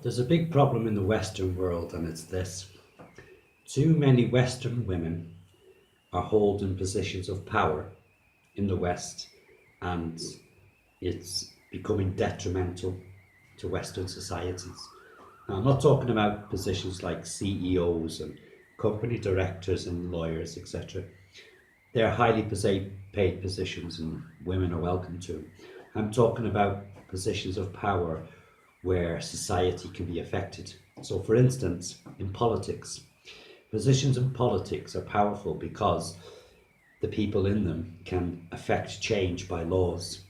There's a big problem in the Western world, and it's this. Too many Western women are holding positions of power in the West, and it's becoming detrimental to Western societies. Now, I'm not talking about positions like CEOs and company directors and lawyers, etc. They're highly paid positions, and women are welcome to. I'm talking about positions of power where society can be affected. So, for instance, in politics, positions in politics are powerful because the people in them can affect change by laws.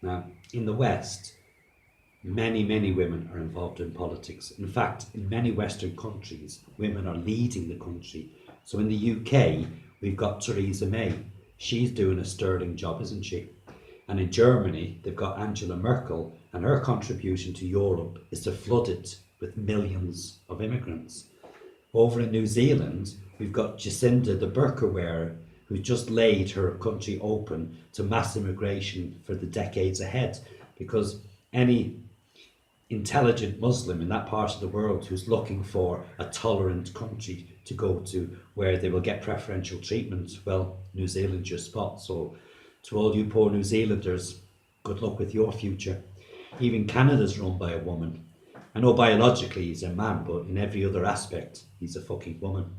Now, in the West, many women are involved in politics. In fact, in many Western countries, women are leading the country. So in the UK, we've got Theresa May. She's doing a sterling job, isn't she? And in Germany, they've got Angela Merkel, and her contribution to Europe is to flood it with millions of immigrants. Over in New Zealand, we've got Jacinda, the burqa wearer, who's just laid her country open to mass immigration for the decades ahead, because any intelligent Muslim in that part of the world who's looking for a tolerant country to go to where they will get preferential treatment, well, New Zealand's your spot. So to all you poor New Zealanders, good luck with your future. Even Canada's run by a woman. I know biologically he's a man, but in every other aspect, he's a fucking woman.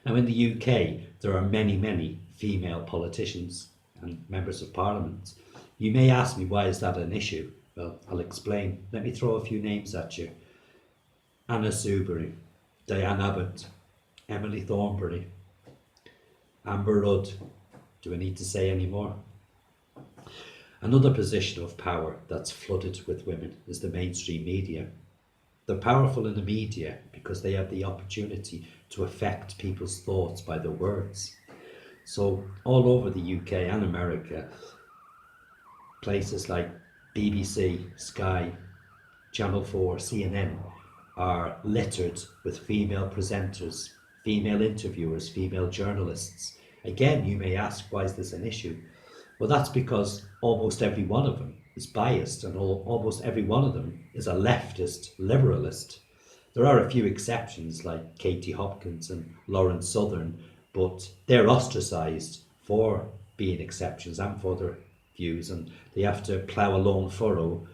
Now in the UK, there are many female politicians and members of parliament. You may ask me, why is that an issue? Well, I'll explain. Let me throw a few names at you. Anna Soubry, Diane Abbott, Emily Thornberry, Amber Rudd. Do I need to say any more? Another position of power that's flooded with women is the mainstream media. They're powerful in the media because they have the opportunity to affect people's thoughts by their words. So all over the UK and America, places like BBC, Sky, Channel 4, CNN are littered with female presenters, female interviewers, female journalists. Again, you may ask, why is this an issue? Well, that's because almost every one of them is biased, and almost every one of them is a leftist liberalist. There are a few exceptions like Katie Hopkins and Lawrence Southern, but they're ostracised for being exceptions and for their views, and they have to plough a lone furrow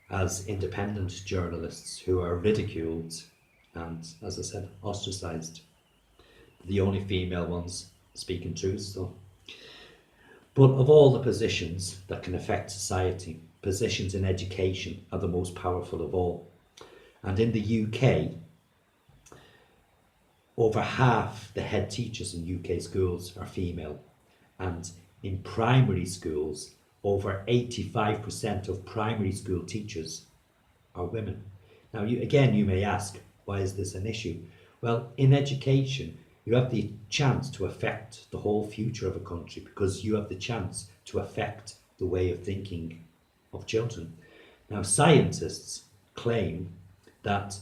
as independent journalists who are ridiculed and, as I said, ostracised. The only female ones speaking truth, though. But of all the positions that can affect society, positions in education are the most powerful of all. And in the UK, over half the head teachers in UK schools are female. And in primary schools, over 85% of primary school teachers are women. Now, you may ask, why is this an issue? Well, in education, you have the chance to affect the whole future of a country because you have the chance to affect the way of thinking of children. Now, scientists claim that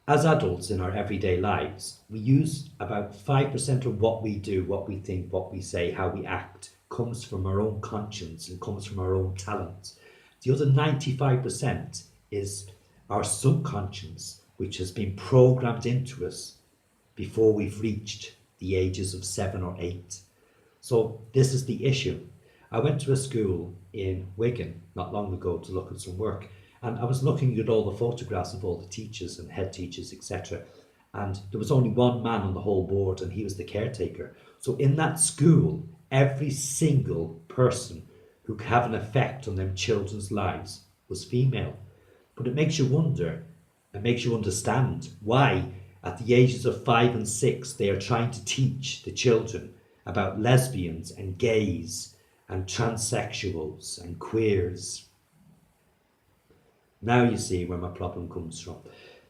as adults in our everyday lives, we use about 5% of what we do, what we think, what we say, how we act, comes from our own conscience and comes from our own talent. The other 95% is our subconscious, which has been programmed into us before we've reached the ages of 7 or 8. So this is the issue. I went to a school in Wigan not long ago to look at some work, and I was looking at all the photographs of all the teachers and head teachers, etc. And there was only one man on the whole board, and he was the caretaker. So in that school, every single person who could have an effect on them children's lives was female. But it makes you wonder, it makes you understand why at the ages of 5 and 6 they are trying to teach the children about lesbians and gays and transsexuals and queers. Now you see where my problem comes from.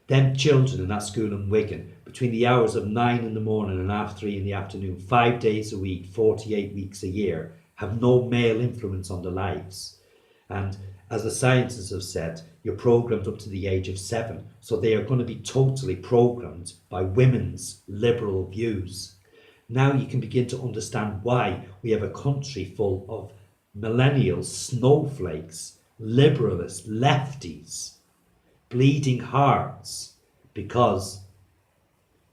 Them children in that school in Wigan, between the hours of 9 in the morning and 3 in the afternoon, 5 days a week, 48 weeks a year, have no male influence on their lives. And as the scientists have said, you're programmed up to the age of 7. So they are going to be totally programmed by women's liberal views. Now you can begin to understand why we have a country full of millennials, snowflakes, liberalists, lefties, bleeding hearts because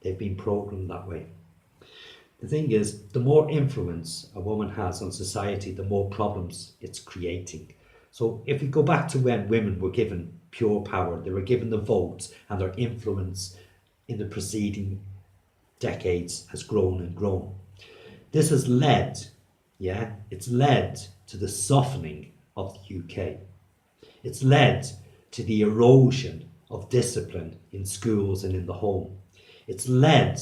they've been programmed that way. The thing is, the more influence a woman has on society, the more problems it's creating. So if we go back to when women were given pure power, they were given the vote, and their influence in the preceding decades has grown and grown. This has led, it's led to the softening of the UK. It's led to the erosion of discipline in schools and in the home. It's led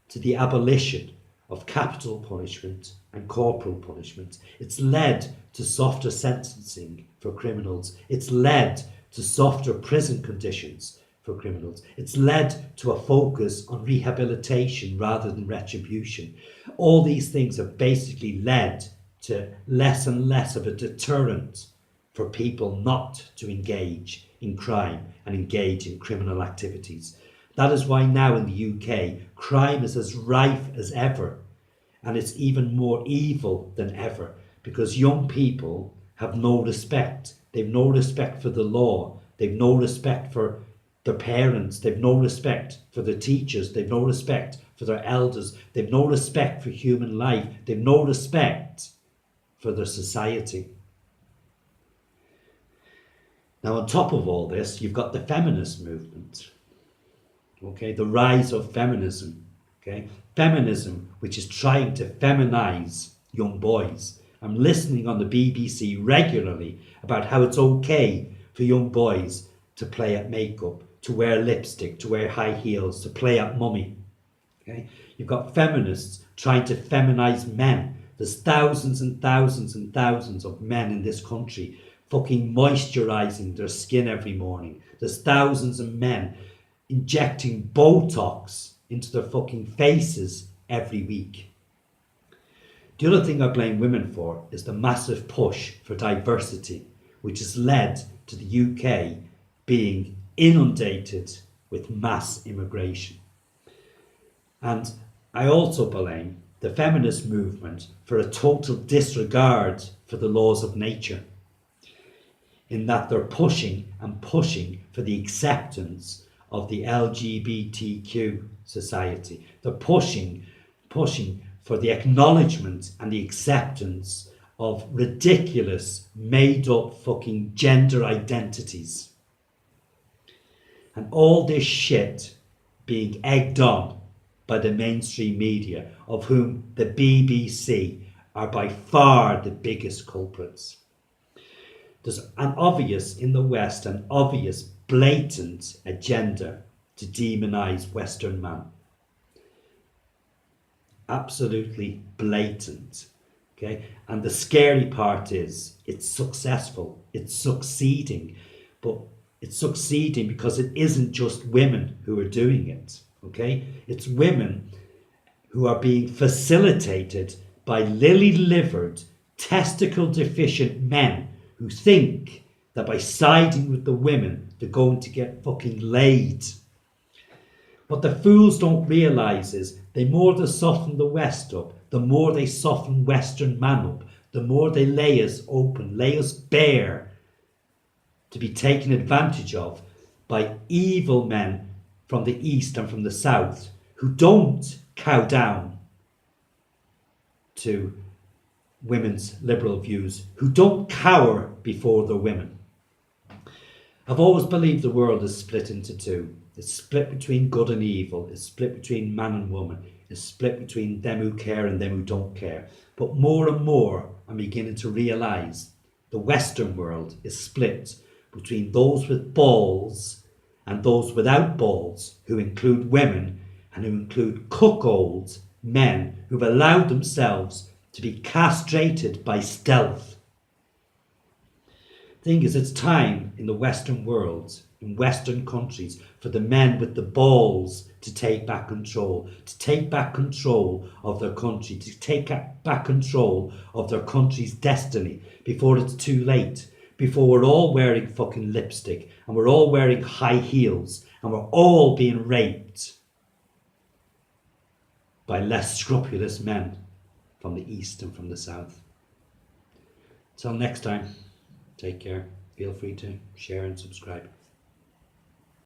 to the abolition of capital punishment and corporal punishment. It's led to softer sentencing for criminals. It's led to softer prison conditions for criminals. It's led to a focus on rehabilitation rather than retribution. All these things have basically led to less and less of a deterrent for people not to engage in crime and engage in criminal activities. That is why now in the UK, crime is as rife as ever, and it's even more evil than ever, because young people have no respect. They've no respect for the law. They've no respect for their parents. They've no respect for the teachers. They've no respect for their elders. They've no respect for human life. They've no respect for their society. Now, on top of all this, you've got the feminist movement. Okay, the rise of feminism. Okay, feminism, which is trying to feminize young boys. I'm listening on the BBC regularly about how it's okay for young boys to play at makeup, to wear lipstick, to wear high heels, to play at mummy. Okay, you've got feminists trying to feminize men. There's thousands and thousands and thousands of men in this country fucking moisturizing their skin every morning. There's thousands of men injecting Botox into their fucking faces every week. The other thing I blame women for is the massive push for diversity, which has led to the UK being inundated with mass immigration. And I also blame the feminist movement for a total disregard for the laws of nature, in that they're pushing and pushing for the acceptance of the LGBTQ society. They're pushing for the acknowledgement and the acceptance of ridiculous, made up fucking gender identities. And all this shit being egged on by the mainstream media, of whom the BBC are by far the biggest culprits. There's in the West, an obvious, blatant agenda to demonize Western man. Absolutely blatant. Okay? And the scary part is it's successful. It's succeeding. But it's succeeding because it isn't just women who are doing it. Okay? It's women who are being facilitated by lily-livered, testicle-deficient men who think that by siding with the women, they're going to get fucking laid. What the fools don't realise is the more they soften the West up, the more they soften Western man up, the more they lay us open, lay us bare to be taken advantage of by evil men from the East and from the South who don't cow down to women's liberal views, who don't cower before the women. I've always believed the world is split into two. It's split between good and evil. It's split between man and woman. It's split between them who care and them who don't care. But more and more, I'm beginning to realise the Western world is split between those with balls and those without balls, who include women and who include cuckold men who've allowed themselves to be castrated by stealth. The thing is, it's time in the Western world, in Western countries, for the men with the balls to take back control of their country, to take back control of their country's destiny before it's too late, before we're all wearing fucking lipstick and we're all wearing high heels and we're all being raped by less scrupulous men from the East and from the South. Till next time, take care. Feel free to share and subscribe.